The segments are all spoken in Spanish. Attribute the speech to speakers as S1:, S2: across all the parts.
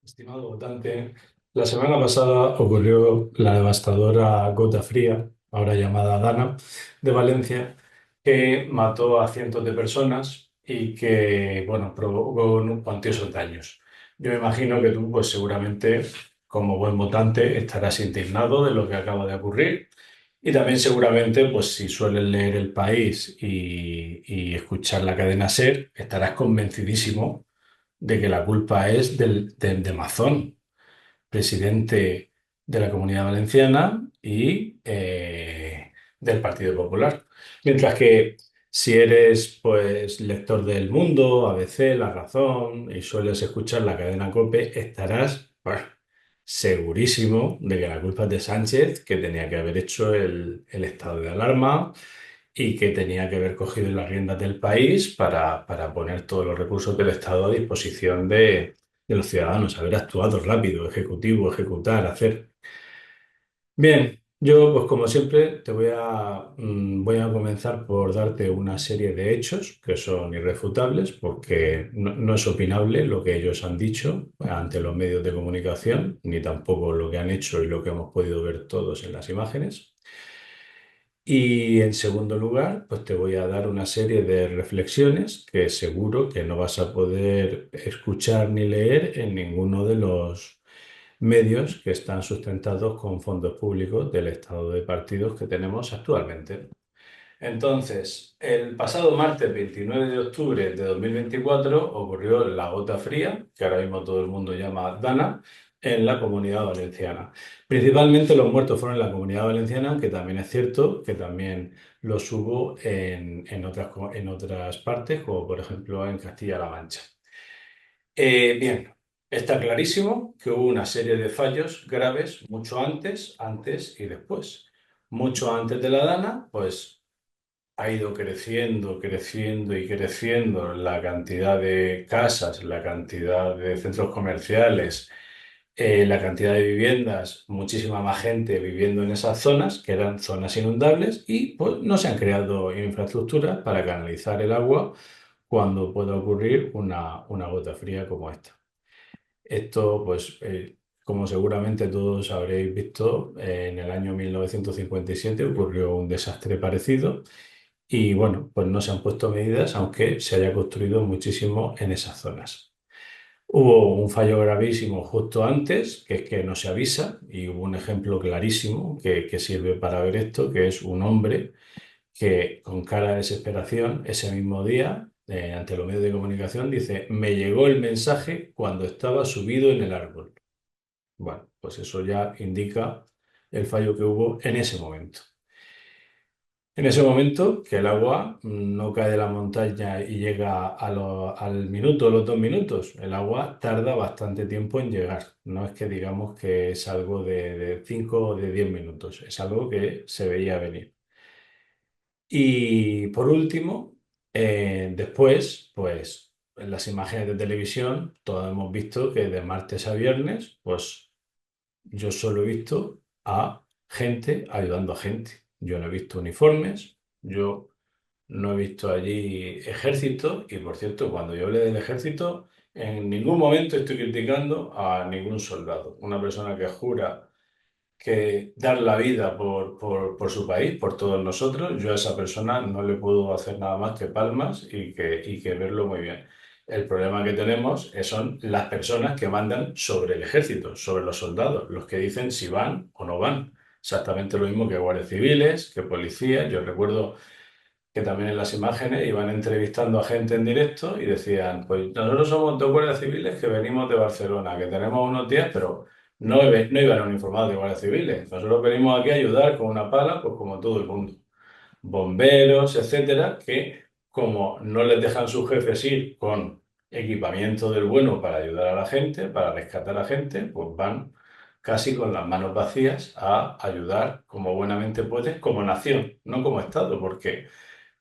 S1: Estimado votante, la semana pasada ocurrió la devastadora gota fría, ahora llamada Dana, de Valencia, que mató a cientos de personas y que, bueno, provocó unos cuantiosos daños. Yo me imagino que tú, pues seguramente, como buen votante, estarás indignado de lo que acaba de ocurrir y también seguramente, pues si sueles leer El País y escuchar la cadena SER, estarás convencidísimo de que la culpa es de Mazón, presidente de la Comunidad Valenciana y del Partido Popular. Mientras que si eres pues lector del Mundo, ABC, La Razón y sueles escuchar la cadena COPE, estarás segurísimo de que la culpa es de Sánchez, que tenía que haber hecho el estado de alarma y que tenía que haber cogido las riendas del país para poner todos los recursos del Estado a disposición de los ciudadanos, haber actuado rápido, ejecutivo, ejecutar, hacer. Bien, yo pues como siempre voy a comenzar por darte una serie de hechos que son irrefutables porque no es opinable lo que ellos han dicho ante los medios de comunicación, ni tampoco lo que han hecho y lo que hemos podido ver todos en las imágenes. Y en segundo lugar, pues te voy a dar una serie de reflexiones que seguro que no vas a poder escuchar ni leer en ninguno de los medios que están sustentados con fondos públicos del estado de partidos que tenemos actualmente. Entonces, el pasado martes 29 de octubre de 2024 ocurrió la gota fría, que ahora mismo todo el mundo llama Dana, en la Comunidad Valenciana. Principalmente los muertos fueron en la Comunidad Valenciana, aunque también es cierto que también los hubo en otras partes, como por ejemplo en Castilla-La Mancha. Bien, está clarísimo que hubo una serie de fallos graves mucho antes y después. Mucho antes de la Dana, pues ha ido creciendo, creciendo y creciendo la cantidad de casas, la cantidad de centros comerciales, la cantidad de viviendas, muchísima más gente viviendo en esas zonas, que eran zonas inundables, y pues no se han creado infraestructuras para canalizar el agua cuando pueda ocurrir una gota fría como esta. Esto, pues, como seguramente todos habréis visto, en el año 1957 ocurrió un desastre parecido y bueno, pues no se han puesto medidas, aunque se haya construido muchísimo en esas zonas. Hubo un fallo gravísimo justo antes, que es que no se avisa, y hubo un ejemplo clarísimo que sirve para ver esto, que es un hombre que con cara de desesperación ese mismo día, ante los medios de comunicación, dice, me llegó el mensaje cuando estaba subido en el árbol. Bueno, pues eso ya indica el fallo que hubo en ese momento. En ese momento, que el agua no cae de la montaña y llega al minuto, los 2 minutos, el agua tarda bastante tiempo en llegar. No es que digamos que es algo de 5 o de 10 minutos, es algo que se veía venir. Y por último, después, pues en las imágenes de televisión, todos hemos visto que de martes a viernes, pues yo solo he visto a gente ayudando a gente. Yo no he visto uniformes, yo no he visto allí ejército y por cierto, cuando yo hablé del ejército, en ningún momento estoy criticando a ningún soldado. Una persona que jura que dar la vida por su país, por todos nosotros, yo a esa persona no le puedo hacer nada más que palmas y que verlo muy bien. El problema que tenemos son las personas que mandan sobre el ejército, sobre los soldados, los que dicen si van o no van. Exactamente lo mismo que guardias civiles, que policías. Yo recuerdo que también en las imágenes iban entrevistando a gente en directo y decían, pues nosotros somos dos guardias civiles que venimos de Barcelona, que tenemos unos días, pero no iban uniformados de guardias civiles. Nosotros venimos aquí a ayudar con una pala, pues como todo el mundo. Bomberos, etcétera, que como no les dejan sus jefes ir con equipamiento del bueno para ayudar a la gente, para rescatar a gente, pues van casi con las manos vacías a ayudar como buenamente pueden, como nación, no como Estado, porque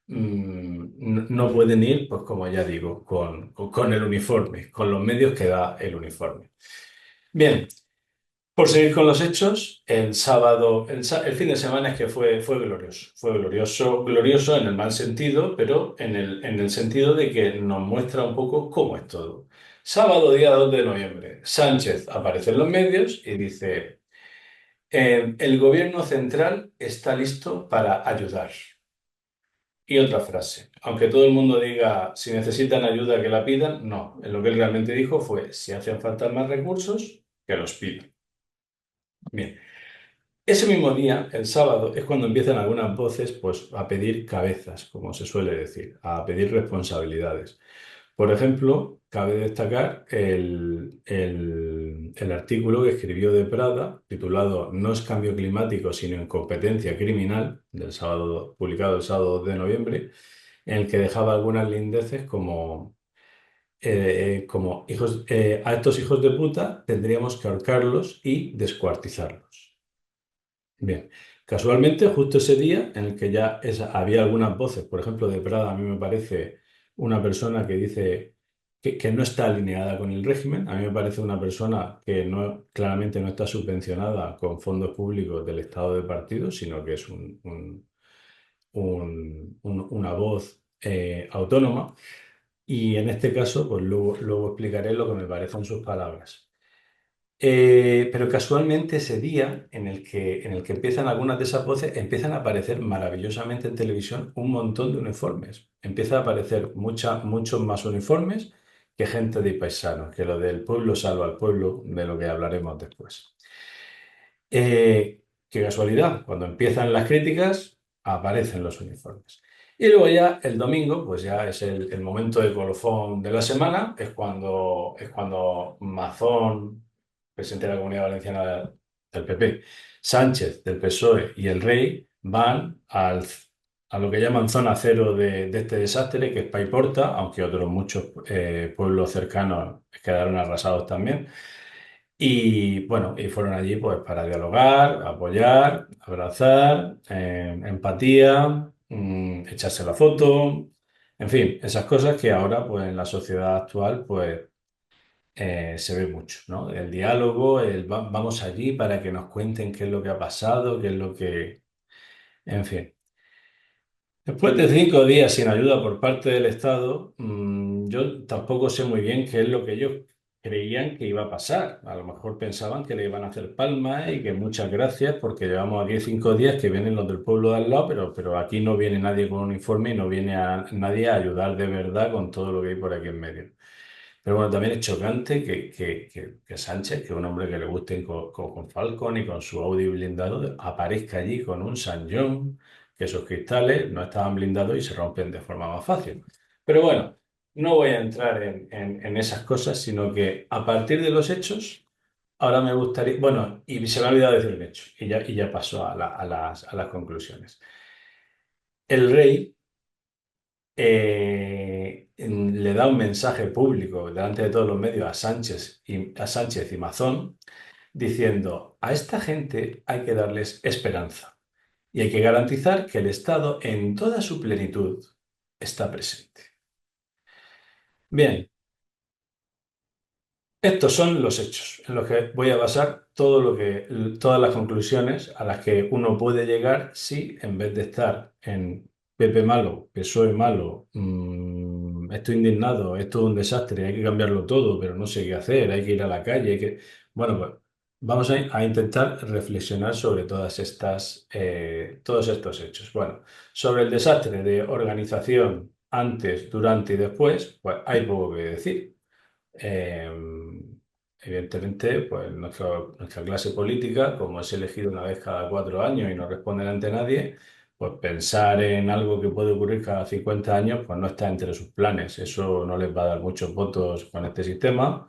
S1: no pueden ir, pues como ya digo, con el uniforme, con los medios que da el uniforme. Bien, por seguir con los hechos, el sábado, el fin de semana es que fue glorioso, glorioso en el mal sentido, pero en el sentido de que nos muestra un poco cómo es todo. Sábado, día 2 de noviembre. Sánchez aparece en los medios y dice, el gobierno central está listo para ayudar. Y otra frase, aunque todo el mundo diga, si necesitan ayuda que la pidan, no. Lo que él realmente dijo fue, si hacen falta más recursos, que los pidan. Bien. Ese mismo día, el sábado, es cuando empiezan algunas voces pues, a pedir cabezas, como se suele decir, a pedir responsabilidades. Por ejemplo, cabe destacar el artículo que escribió de Prada, titulado No es cambio climático, sino incompetencia criminal, del sábado, publicado el sábado 2 de noviembre, en el que dejaba algunas lindeces como hijos, a estos hijos de puta tendríamos que ahorcarlos y descuartizarlos. Bien, casualmente justo ese día en el que ya había algunas voces, por ejemplo, de Prada, a mí me parece una persona que dice que no está alineada con el régimen, a mí me parece una persona que no, claramente no está subvencionada con fondos públicos del Estado de partido, sino que es una voz autónoma. Y en este caso, pues luego explicaré lo que me parecen sus palabras. Pero casualmente ese día en el que empiezan algunas de esas voces, empiezan a aparecer maravillosamente en televisión un montón de uniformes. Empieza a aparecer muchos más uniformes que gente de paisanos, que lo del pueblo salva al pueblo, de lo que hablaremos después. Qué casualidad, cuando empiezan las críticas, aparecen los uniformes. Y luego ya el domingo, pues ya es el momento de colofón de la semana, es cuando Mazón, presidente de la Comunidad Valenciana del PP, Sánchez del PSOE y el Rey van a lo que llaman zona cero de este desastre, que es Paiporta, aunque otros muchos pueblos cercanos quedaron arrasados también. Y bueno, y fueron allí pues para dialogar, apoyar, abrazar, empatía, echarse la foto, en fin, esas cosas que ahora pues en la sociedad actual pues se ve mucho, ¿no? El diálogo, vamos allí para que nos cuenten qué es lo que ha pasado, qué es lo que, en fin. Después de 5 días sin ayuda por parte del Estado, yo tampoco sé muy bien qué es lo que ellos creían que iba a pasar. A lo mejor pensaban que le iban a hacer palmas y que muchas gracias porque llevamos aquí 5 días que vienen los del pueblo de al lado, pero aquí no viene nadie con un informe y no viene nadie a ayudar de verdad con todo lo que hay por aquí en medio. Pero bueno, también es chocante que Sánchez, que es un hombre que le guste con Falcon y con su Audi blindado, aparezca allí con un San John, que esos cristales no estaban blindados y se rompen de forma más fácil. Pero bueno, no voy a entrar en esas cosas, sino que a partir de los hechos, ahora me gustaría, bueno, y se me ha olvidado decir un hecho, y ya paso a las conclusiones. El rey le da un mensaje público delante de todos los medios a Sánchez y Mazón diciendo, a esta gente hay que darles esperanza y hay que garantizar que el Estado en toda su plenitud está presente. Bien, estos son los hechos en los que voy a basar todas las conclusiones a las que uno puede llegar si en vez de estar en Pepe malo, PSOE malo, estoy indignado, esto es un desastre, hay que cambiarlo todo, pero no sé qué hacer, hay que ir a la calle, Bueno, pues vamos a intentar reflexionar sobre todos estos hechos. Bueno, sobre el desastre de organización antes, durante y después, pues hay poco que decir. Eh, Evidentemente, pues nuestra clase política, como es elegido una vez cada 4 años y no responden ante nadie, pues pensar en algo que puede ocurrir cada 50 años, pues no está entre sus planes. Eso no les va a dar muchos votos con este sistema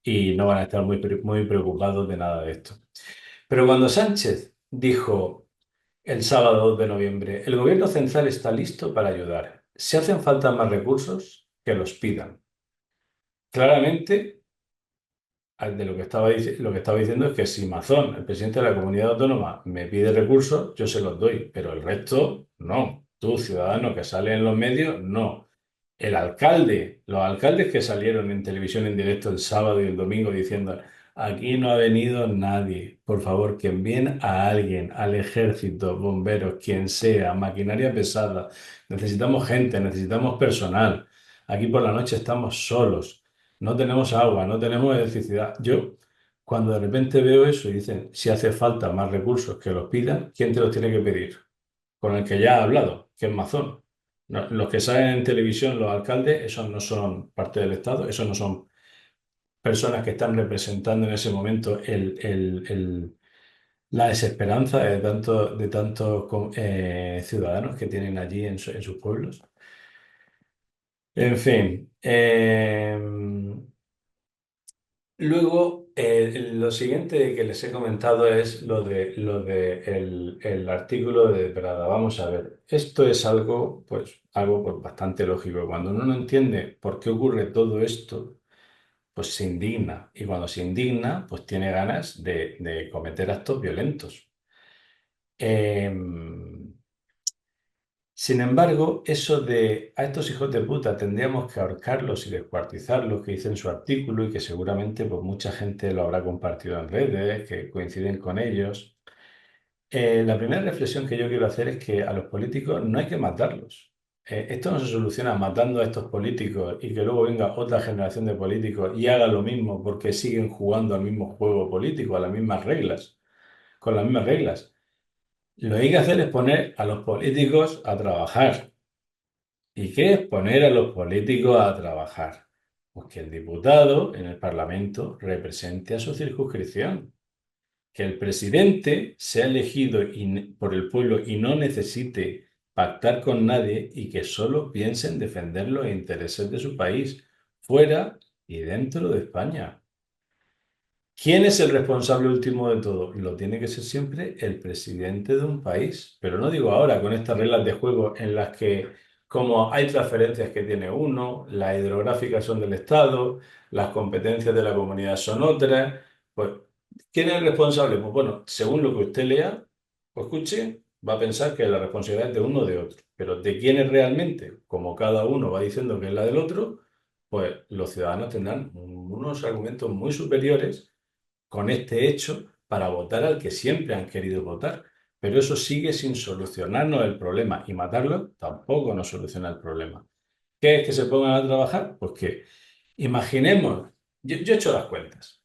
S1: y no van a estar muy preocupados de nada de esto. Pero cuando Sánchez dijo el sábado 2 de noviembre, el gobierno central está listo para ayudar. Si hacen falta más recursos, que los pidan. Claramente de lo que estaba diciendo es que si Mazón, el presidente de la comunidad autónoma, me pide recursos, yo se los doy, pero el resto no. Tú, ciudadano que sale en los medios, no. El alcalde, los alcaldes que salieron en televisión en directo el sábado y el domingo diciendo, aquí no ha venido nadie, por favor, que envíen a alguien, al ejército, bomberos, quien sea, maquinaria pesada, necesitamos gente, necesitamos personal. Aquí por la noche estamos solos. no tenemos agua, no tenemos electricidad. Yo, cuando de repente veo eso y dicen, si hace falta más recursos que los pidan, ¿quién te los tiene que pedir? Con el que ya ha hablado, que es Mazón. Los que salen en televisión, los alcaldes, esos no son parte del Estado, esos no son personas que están representando en ese momento la desesperanza de tantos ciudadanos que tienen allí en sus pueblos. En fin, luego lo siguiente que les he comentado es lo de el artículo de Prada. Vamos a ver, esto es algo pues bastante lógico. Cuando uno no entiende por qué ocurre todo esto, pues se indigna. Y cuando se indigna, pues tiene ganas de cometer actos violentos. Em, Sin embargo, eso de a estos hijos de puta tendríamos que ahorcarlos y descuartizarlos, que dice en su artículo y que seguramente pues, mucha gente lo habrá compartido en redes, que coinciden con ellos. La primera reflexión que yo quiero hacer es que a los políticos no hay que matarlos. Esto no se soluciona matando a estos políticos y que luego venga otra generación de políticos y haga lo mismo porque siguen jugando al mismo juego político, a las mismas reglas, con las mismas reglas. Lo que hay que hacer es poner a los políticos a trabajar. ¿Y qué es poner a los políticos a trabajar? Pues que el diputado en el Parlamento represente a su circunscripción, que el presidente sea elegido por el pueblo y no necesite pactar con nadie y que solo piense en defender los intereses de su país, fuera y dentro de España. ¿Quién es el responsable último de todo? Lo tiene que ser siempre el presidente de un país. Pero no digo ahora con estas reglas de juego en las que, como hay transferencias que tiene uno, las hidrográficas son del Estado, las competencias de la comunidad son otras, pues, ¿quién es el responsable? Pues bueno, según lo que usted lea o escuche, va a pensar que la responsabilidad es de uno o de otro. Pero ¿de quién es realmente? Como cada uno va diciendo que es la del otro, pues los ciudadanos tendrán unos argumentos muy superiores con este hecho para votar al que siempre han querido votar. Pero eso sigue sin solucionarnos el problema y matarlo tampoco nos soluciona el problema. ¿Qué es que se pongan a trabajar? Pues que imaginemos, yo he hecho las cuentas,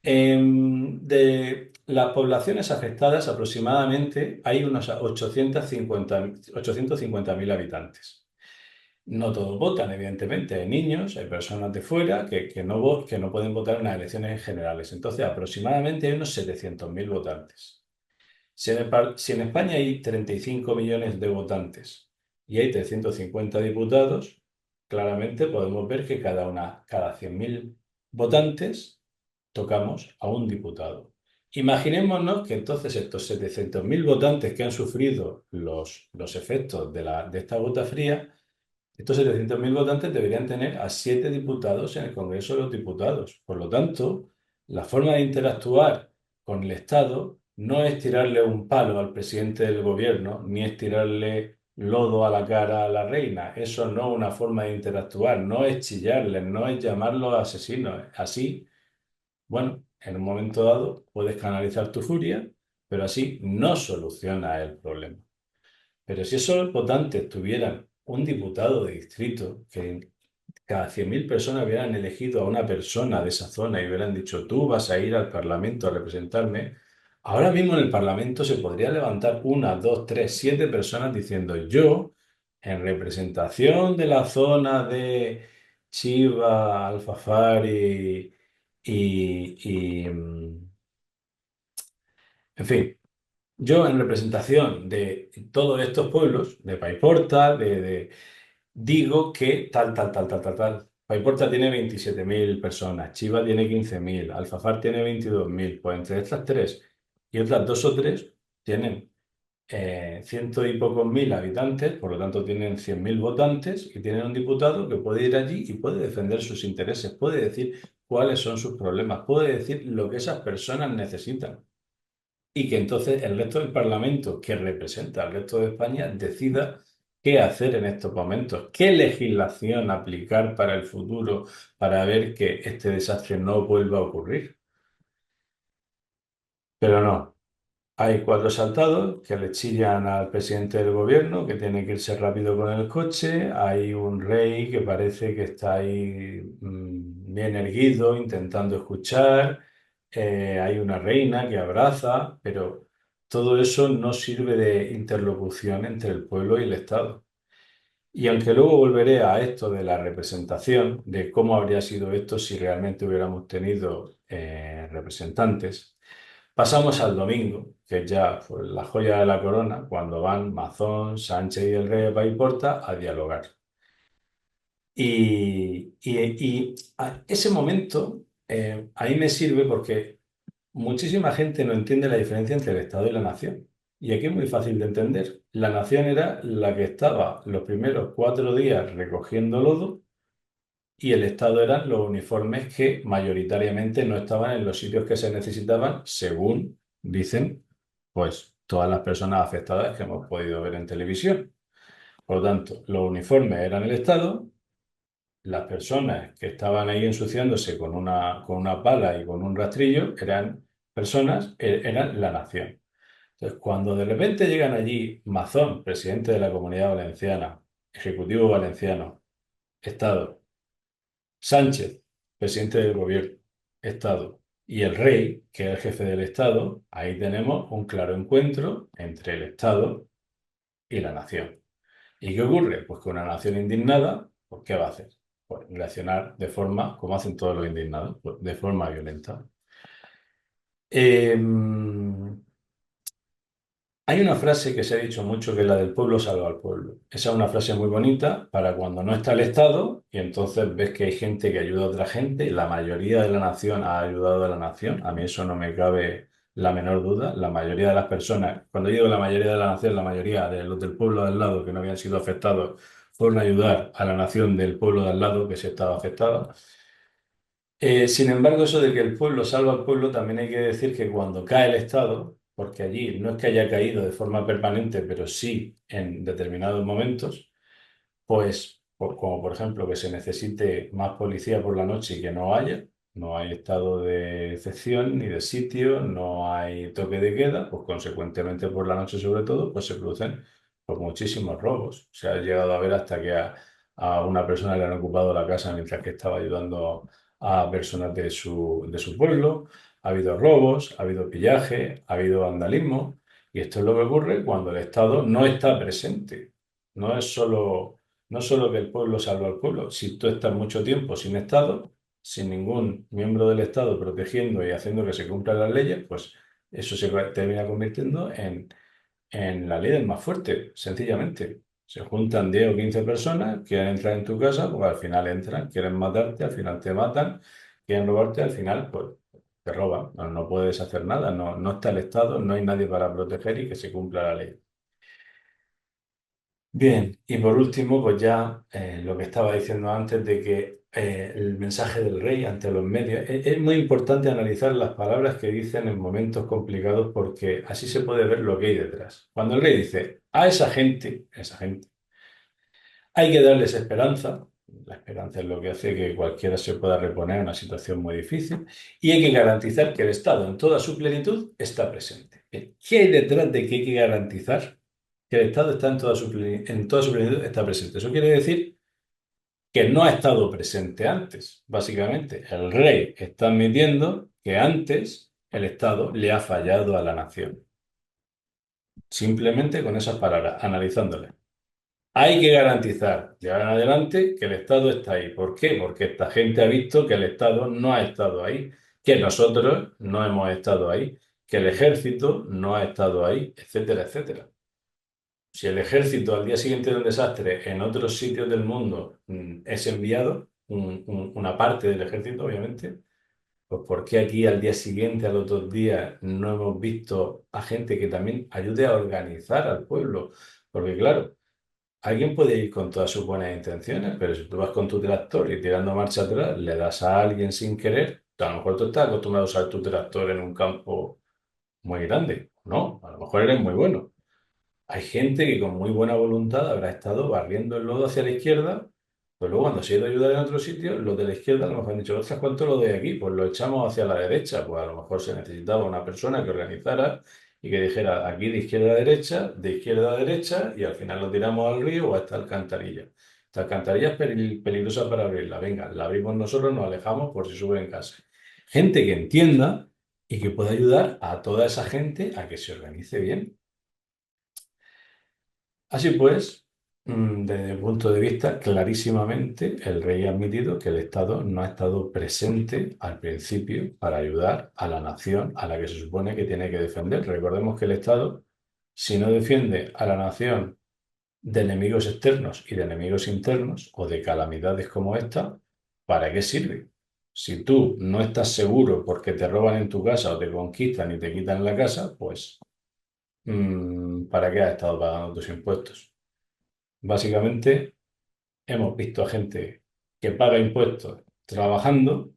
S1: de las poblaciones afectadas aproximadamente hay unos 850.000 habitantes. No todos votan, evidentemente. Hay niños, hay personas de fuera que no pueden votar en las elecciones generales. Entonces, aproximadamente hay unos 700.000 votantes. Si en España hay 35 millones de votantes y hay 350 diputados, claramente podemos ver que cada 100.000 votantes tocamos a un diputado. Imaginémonos que entonces estos 700.000 votantes que han sufrido los efectos de esta gota fría, estos 700.000 votantes deberían tener a 7 diputados en el Congreso de los Diputados. Por lo tanto, la forma de interactuar con el Estado no es tirarle un palo al presidente del gobierno, ni es tirarle lodo a la cara a la reina. Eso no es una forma de interactuar, no es chillarles, no es llamarlos asesinos. Así, bueno, en un momento dado puedes canalizar tu furia, pero así no soluciona el problema. Pero si esos votantes tuvieran un diputado de distrito, que cada 100.000 personas hubieran elegido a una persona de esa zona y hubieran dicho, tú vas a ir al Parlamento a representarme, ahora mismo en el Parlamento se podría levantar una, dos, tres, 7 personas diciendo, yo, en representación de la zona de Chiva, Alfafar y, en fin. Yo, en representación de todos estos pueblos, de Paiporta, digo que tal. Paiporta tiene 27.000 personas, Chiva tiene 15.000, Alfafar tiene 22.000. Pues entre estas tres y otras dos o tres tienen ciento y pocos mil habitantes, por lo tanto tienen 100.000 votantes y tienen un diputado que puede ir allí y puede defender sus intereses, puede decir cuáles son sus problemas, puede decir lo que esas personas necesitan y que entonces el resto del Parlamento, que representa al resto de España, decida qué hacer en estos momentos, qué legislación aplicar para el futuro para ver que este desastre no vuelva a ocurrir. Pero no. Hay cuatro saltados que le chillan al presidente del gobierno, que tiene que irse rápido con el coche. Hay un rey que parece que está ahí bien erguido, intentando escuchar. Hay una reina que abraza, pero todo eso no sirve de interlocución entre el pueblo y el Estado. Y aunque luego volveré a esto de la representación, de cómo habría sido esto si realmente hubiéramos tenido representantes. Pasamos al domingo, que es ya pues, la joya de la corona, cuando van Mazón, Sánchez y el rey de Paiporta a dialogar. Y a ese momento ahí me sirve porque muchísima gente no entiende la diferencia entre el Estado y la nación. Y aquí es muy fácil de entender. La nación era la que estaba los primeros 4 días recogiendo lodo y el Estado eran los uniformes que mayoritariamente no estaban en los sitios que se necesitaban, según dicen, pues todas las personas afectadas que hemos podido ver en televisión. Por lo tanto, los uniformes eran el Estado, las personas que estaban ahí ensuciándose con una pala y con un rastrillo eran personas, eran la nación. Entonces, cuando de repente llegan allí Mazón, presidente de la Comunidad Valenciana, Ejecutivo Valenciano, Estado, Sánchez, presidente del gobierno, Estado, y el rey, que es el jefe del Estado, ahí tenemos un claro encuentro entre el Estado y la nación. ¿Y qué ocurre? Pues que una nación indignada, pues ¿qué va a hacer? Pues reaccionar de forma, como hacen todos los indignados, pues, de forma violenta. Hay una frase que se ha dicho mucho que es la del pueblo salva al pueblo. Esa es una frase muy bonita para cuando no está el Estado y entonces ves que hay gente que ayuda a otra gente. La mayoría de la nación ha ayudado a la nación. A mí eso no me cabe la menor duda. La mayoría de las personas, cuando digo la mayoría de la nación, la mayoría de los del pueblo de al lado que no habían sido afectados fueron a ayudar a la nación del pueblo de al lado que se estaba afectada. Sin embargo, eso de que el pueblo salva al pueblo, también hay que decir que cuando cae el Estado, porque allí no es que haya caído de forma permanente, pero sí en determinados momentos, pues como por ejemplo que se necesite más policía por la noche y que no haya, no hay estado de excepción ni de sitio, no hay toque de queda, pues consecuentemente por la noche sobre todo, pues se producen pues, muchísimos robos. Se ha llegado a ver hasta que a una persona le han ocupado la casa mientras que estaba ayudando a personas de su pueblo. Ha habido robos, ha habido pillaje, ha habido vandalismo, y esto es lo que ocurre cuando el Estado no está presente. No es solo no solo que el pueblo salva al pueblo, si tú estás mucho tiempo sin Estado, sin ningún miembro del Estado protegiendo y haciendo que se cumplan las leyes, pues eso se termina convirtiendo en la ley del más fuerte, sencillamente. Se juntan 10 o 15 personas, quieren entrar en tu casa, pues al final entran, quieren matarte, al final te matan, quieren robarte, al final pues te roban. No, no puedes hacer nada, no, no está el Estado, no hay nadie para proteger y que se cumpla la ley. Bien, y por último, pues ya lo que estaba diciendo antes de que el mensaje del rey ante los medios, es muy importante analizar las palabras que dicen en momentos complicados porque así se puede ver lo que hay detrás. Cuando el rey dice a esa gente, hay que darles esperanza, la esperanza es lo que hace que cualquiera se pueda reponer en una situación muy difícil, y hay que garantizar que el Estado en toda su plenitud está presente. Bien, ¿qué hay detrás de que hay que garantizar que el Estado está en toda su plenitud está presente? Eso quiere decir que no ha estado presente antes. Básicamente, el rey está admitiendo que antes el Estado le ha fallado a la nación. Simplemente con esas palabras, analizándolas. Hay que garantizar de ahora en adelante que el Estado está ahí. ¿Por qué? Porque esta gente ha visto que el Estado no ha estado ahí, que nosotros no hemos estado ahí, que el ejército no ha estado ahí, etcétera, etcétera. Si el ejército al día siguiente de un desastre en otros sitios del mundo es enviado, una parte del ejército, obviamente, pues ¿por qué aquí al día siguiente, al otro día, no hemos visto a gente que también ayude a organizar al pueblo? Porque claro, alguien puede ir con todas sus buenas intenciones, pero si tú vas con tu tractor y tirando marcha atrás, le das a alguien sin querer, a lo mejor tú estás acostumbrado a usar tu tractor en un campo muy grande. No, a lo mejor eres muy bueno. Hay gente que con muy buena voluntad habrá estado barriendo el lodo hacia la izquierda, pero luego cuando se ha ido a ayudar en otro sitio, los de la izquierda a lo mejor han dicho, ostras, ¿cuánto lo de aquí? Pues lo echamos hacia la derecha. Pues a lo mejor se necesitaba una persona que organizara y que dijera aquí de izquierda a derecha, y al final lo tiramos al río o a esta alcantarilla. Esta alcantarilla es peligrosa para abrirla. Venga, la abrimos nosotros, nos alejamos por si sube en casa. Gente que entienda y que pueda ayudar a toda esa gente a que se organice bien. Así pues, desde mi punto de vista, clarísimamente el rey ha admitido que el Estado no ha estado presente al principio para ayudar a la nación a la que se supone que tiene que defender. Recordemos que el Estado, si no defiende a la nación de enemigos externos y de enemigos internos o de calamidades como esta, ¿para qué sirve? Si tú no estás seguro porque te roban en tu casa o te conquistan y te quitan la casa, pues ¿para qué has estado pagando tus impuestos? Básicamente, hemos visto a gente que paga impuestos trabajando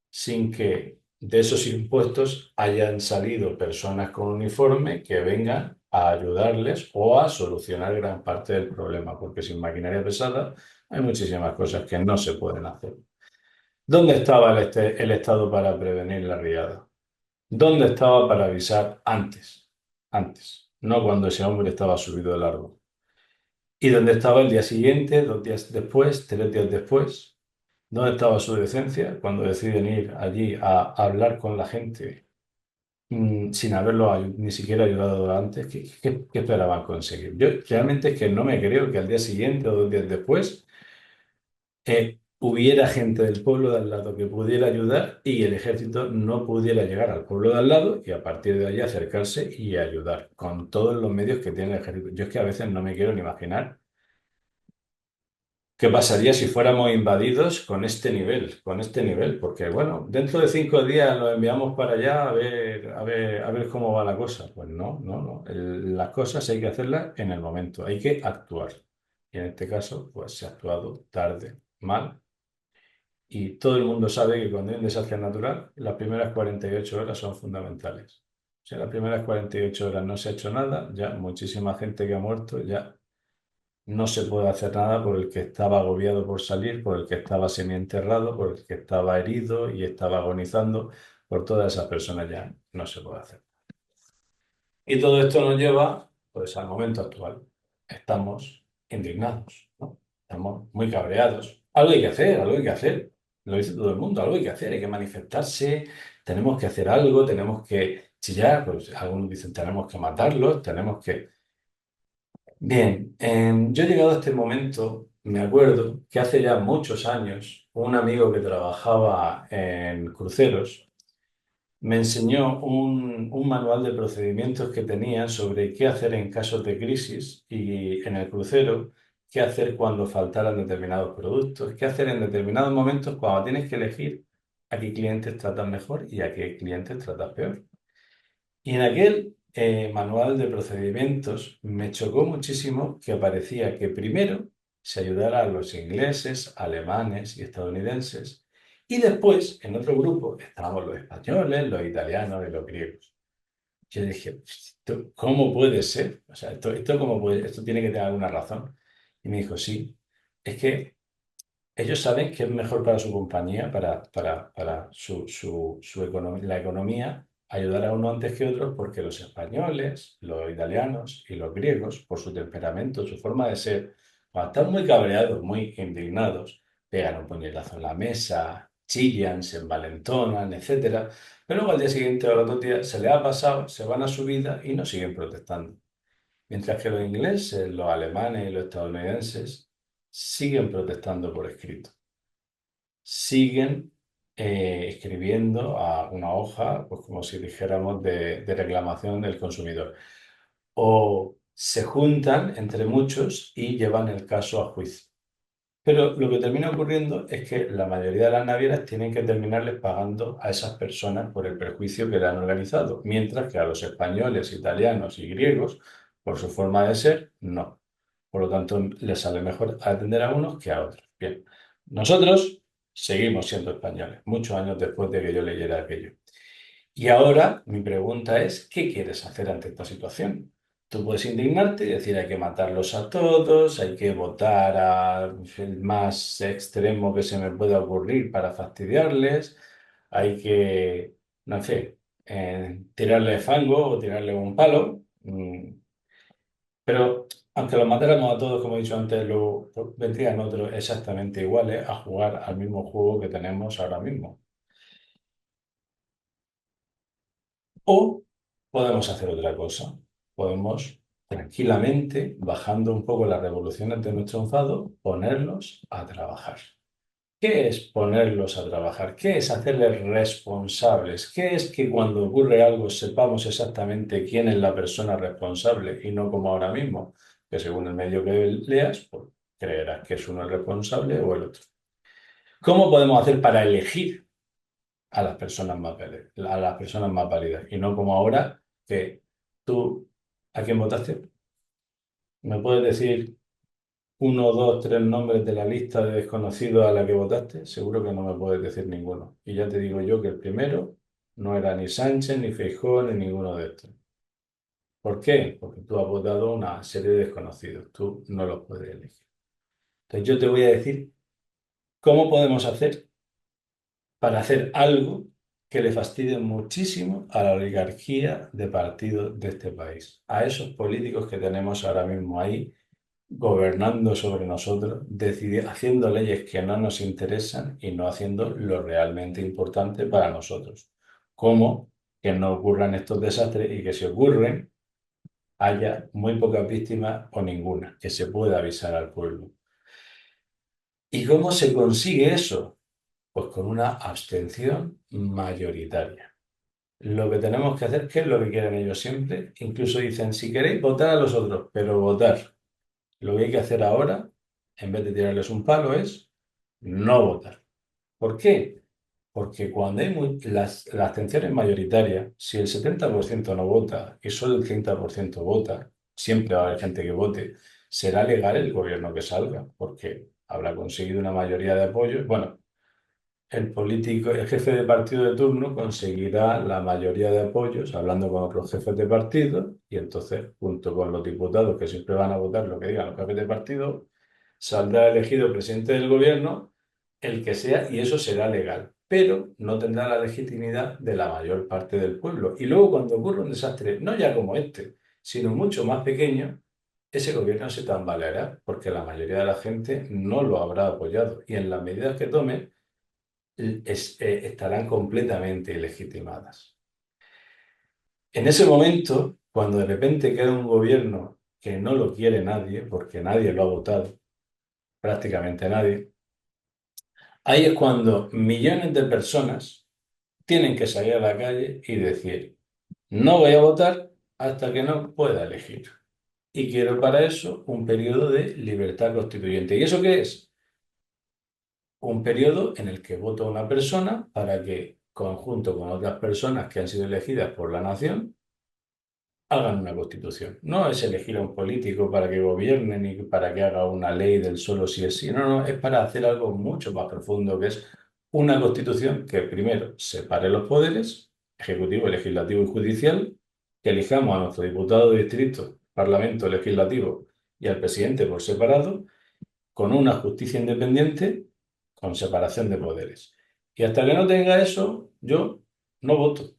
S1: sin que de esos impuestos hayan salido personas con uniforme que vengan a ayudarles o a solucionar gran parte del problema, porque sin maquinaria pesada hay muchísimas cosas que no se pueden hacer. ¿Dónde estaba el Estado para prevenir la riada? ¿Dónde estaba para avisar antes? Antes, no cuando ese hombre estaba subido del árbol. ¿Y dónde estaba el día siguiente, 2 días después, 3 días después? ¿Dónde estaba su decencia cuando deciden ir allí a hablar con la gente sin haberlo ni siquiera ayudado antes? ¿Qué esperaban conseguir? Yo realmente es que no me creo que al día siguiente o 2 días después hubiera gente del pueblo de al lado que pudiera ayudar y el ejército no pudiera llegar al pueblo de al lado y a partir de allí acercarse y ayudar con todos los medios que tiene el ejército. Yo es que a veces no me quiero ni imaginar. ¿Qué pasaría si fuéramos invadidos con este nivel? Con este nivel, porque bueno, dentro de 5 días lo enviamos para allá a ver, a ver, a ver cómo va la cosa. Pues no, no, no. Las cosas hay que hacerlas en el momento, hay que actuar. Y en este caso, pues se ha actuado tarde, mal. Y todo el mundo sabe que cuando hay un desastre natural, las primeras 48 horas son fundamentales. Si en las primeras 48 horas no se ha hecho nada, ya muchísima gente que ha muerto, ya no se puede hacer nada por el que estaba agobiado por salir, por el que estaba semienterrado, por el que estaba herido y estaba agonizando. Por todas esas personas ya no se puede hacer. Y todo esto nos lleva, pues, al momento actual. Estamos indignados, ¿no? Estamos muy cabreados. Algo hay que hacer, algo hay que hacer. Lo dice todo el mundo, algo hay que hacer, hay que manifestarse, tenemos que hacer algo, tenemos que chillar, pues algunos dicen tenemos que matarlos, tenemos que... Bien, yo he llegado a este momento, me acuerdo que hace ya muchos años, un amigo que trabajaba en cruceros me enseñó un manual de procedimientos que tenía sobre qué hacer en casos de crisis y en el crucero, qué hacer cuando faltaran determinados productos, qué hacer en determinados momentos cuando tienes que elegir a qué clientes tratas mejor y a qué clientes tratas peor. Y en aquel manual de procedimientos me chocó muchísimo que aparecía que primero se ayudara a los ingleses, alemanes y estadounidenses, y después, en otro grupo, estábamos los españoles, los italianos y los griegos. Yo dije, ¿esto cómo puede ser? O sea, esto tiene que tener alguna razón. Y me dijo, sí, es que ellos saben que es mejor para su compañía, para la economía, ayudar a uno antes que otros, porque los españoles, los italianos y los griegos, por su temperamento, su forma de ser, cuando están muy cabreados, muy indignados, pegan un puñetazo en la mesa, chillan, se envalentonan, etcétera. Pero luego al día siguiente o al otro día se les ha pasado, se van a su vida y no siguen protestando. Mientras que los ingleses, los alemanes y los estadounidenses siguen protestando por escrito, siguen escribiendo a una hoja, pues como si dijéramos, de reclamación del consumidor. O se juntan entre muchos y llevan el caso a juicio. Pero lo que termina ocurriendo es que la mayoría de las navieras tienen que terminarles pagando a esas personas por el perjuicio que le han organizado, mientras que a los españoles, italianos y griegos, por su forma de ser, no. Por lo tanto, les sale mejor atender a unos que a otros. Bien, nosotros seguimos siendo españoles, muchos años después de que yo leyera aquello. Y ahora mi pregunta es, ¿qué quieres hacer ante esta situación? Tú puedes indignarte y decir hay que matarlos a todos, hay que votar al más extremo que se me pueda ocurrir para fastidiarles, hay que, no sé, tirarle fango o tirarle un palo. Pero aunque los matáramos a todos, como he dicho antes, luego vendrían otros exactamente iguales a jugar al mismo juego que tenemos ahora mismo. O podemos hacer otra cosa. Podemos tranquilamente, bajando un poco las revoluciones de nuestro enfado, ponerlos a trabajar. ¿Qué es ponerlos a trabajar? ¿Qué es hacerles responsables? ¿Qué es que cuando ocurre algo sepamos exactamente quién es la persona responsable y no como ahora mismo, que según el medio que leas, pues creerás que es uno el responsable o el otro? ¿Cómo podemos hacer para elegir a las personas a las personas más válidas y no como ahora que tú, ¿a quién votaste? ¿Me puedes decir uno, dos, tres nombres de la lista de desconocidos a la que votaste? Seguro que no me puedes decir ninguno. Y ya te digo yo que el primero no era ni Sánchez, ni Feijóo, ni ninguno de estos. ¿Por qué? Porque tú has votado a una serie de desconocidos. Tú no los puedes elegir. Entonces yo te voy a decir cómo podemos hacer para hacer algo que le fastidie muchísimo a la oligarquía de partidos de este país, a esos políticos que tenemos ahora mismo ahí gobernando sobre nosotros, haciendo leyes que no nos interesan y no haciendo lo realmente importante para nosotros, como que no ocurran estos desastres y que si ocurren haya muy pocas víctimas o ninguna, que se pueda avisar al pueblo. ¿Y cómo se consigue eso? Pues con una abstención mayoritaria. Lo que tenemos que hacer, ¿qué es lo que quieren ellos siempre? Incluso dicen, si queréis, votar a los otros, pero votar. Lo que hay que hacer ahora, en vez de tirarles un palo, es no votar. ¿Por qué? Porque cuando hay la abstención es mayoritaria, si el 70% no vota y solo el 30% vota, siempre va a haber gente que vote, será legal el gobierno que salga, porque habrá conseguido una mayoría de apoyo. Bueno, el político, el jefe de partido de turno conseguirá la mayoría de apoyos hablando con otros jefes de partido y entonces, junto con los diputados que siempre van a votar lo que digan los jefes de partido, saldrá elegido presidente del gobierno el que sea y eso será legal, pero no tendrá la legitimidad de la mayor parte del pueblo. Y luego cuando ocurra un desastre, no ya como este, sino mucho más pequeño, ese gobierno se tambaleará porque la mayoría de la gente no lo habrá apoyado y en las medidas que tome estarán completamente ilegitimadas. En ese momento, cuando de repente queda un gobierno que no lo quiere nadie, porque nadie lo ha votado, prácticamente nadie, ahí es cuando millones de personas tienen que salir a la calle y decir, no voy a votar hasta que no pueda elegir. Y quiero para eso un periodo de libertad constituyente. ¿Y eso qué es? Un periodo en el que vota una persona para que, conjunto con otras personas que han sido elegidas por la nación, hagan una constitución. No es elegir a un político para que gobierne ni para que haga una ley del solo sí es sí. No, no, es para hacer algo mucho más profundo, que es una constitución que primero separe los poderes, ejecutivo, legislativo y judicial, que elijamos a nuestro diputado de distrito, parlamento legislativo y al presidente por separado con una justicia independiente, con separación de poderes. Y hasta que no tenga eso, yo no voto.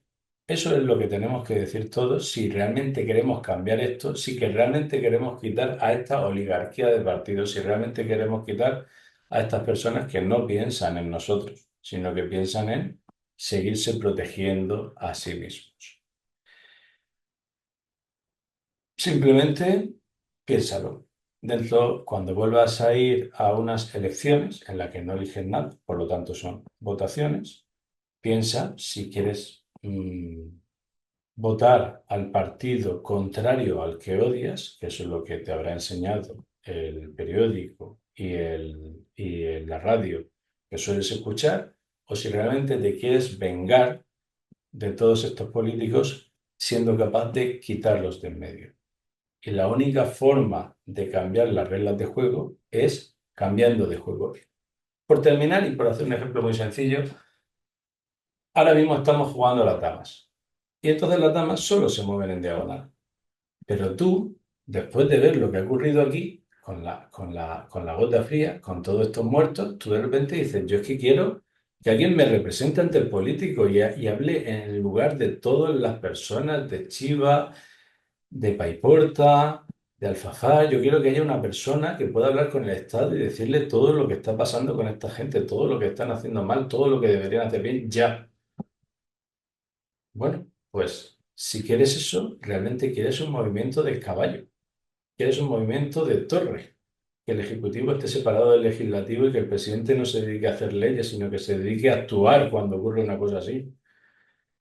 S1: Eso es lo que tenemos que decir todos si realmente queremos cambiar esto, si que realmente queremos quitar a esta oligarquía de partidos, si realmente queremos quitar a estas personas que no piensan en nosotros, sino que piensan en seguirse protegiendo a sí mismos. Simplemente piénsalo. Cuando vuelvas a ir a unas elecciones en las que no eliges nada, por lo tanto son votaciones, piensa si quieres votar al partido contrario al que odias, que eso es lo que te habrá enseñado el periódico y la radio que sueles escuchar, o si realmente te quieres vengar de todos estos políticos siendo capaz de quitarlos de en medio. Y la única forma de cambiar las reglas de juego es cambiando de juego. Por terminar y por hacer un ejemplo muy sencillo, ahora mismo estamos jugando a las damas. Y entonces las damas solo se mueven en diagonal. Pero tú, después de ver lo que ha ocurrido aquí, con la gota fría, con todos estos muertos, tú de repente dices, yo es que quiero que alguien me represente ante el político y hable en el lugar de todas las personas de Chiva, de Paiporta, de Alfafar. Yo quiero que haya una persona que pueda hablar con el Estado y decirle todo lo que está pasando con esta gente, todo lo que están haciendo mal, todo lo que deberían hacer bien, ya. Bueno, pues si quieres eso, realmente quieres un movimiento del caballo, quieres un movimiento de torre, que el Ejecutivo esté separado del Legislativo y que el presidente no se dedique a hacer leyes, sino que se dedique a actuar cuando ocurre una cosa así.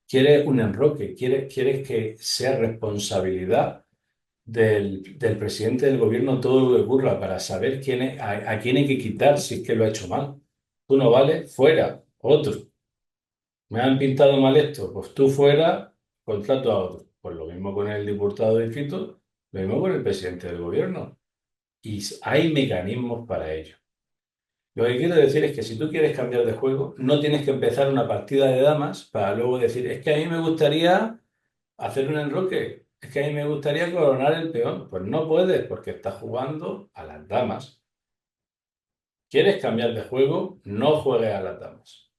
S1: Quieres un enroque, quieres que sea responsabilidad del presidente del gobierno todo lo que ocurra para saber a quién hay que quitar si es que lo ha hecho mal. Tú no vales, fuera, otro. Me han pintado mal esto, pues tú fuera, contrato a otro. Pues lo mismo con el diputado distrito, lo mismo con el presidente del gobierno. Y hay mecanismos para ello. Lo que quiero decir es que si tú quieres cambiar de juego, no tienes que empezar una partida de damas para luego decir, es que a mí me gustaría hacer un enroque, es que a mí me gustaría coronar el peón. Pues no puedes porque estás jugando a las damas. ¿Quieres cambiar de juego? No juegues a las damas.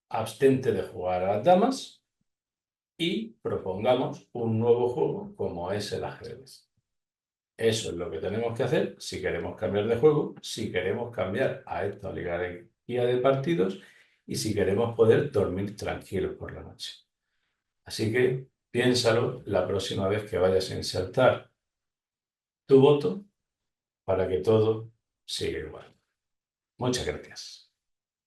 S1: Abstente de jugar a las damas y propongamos un nuevo juego como es el ajedrez. Eso es lo que tenemos que hacer si queremos cambiar de juego, si queremos cambiar a esta oligarquía de partidos y si queremos poder dormir tranquilos por la noche. Así que piénsalo la próxima vez que vayas a insertar tu voto para que todo siga igual. Muchas gracias.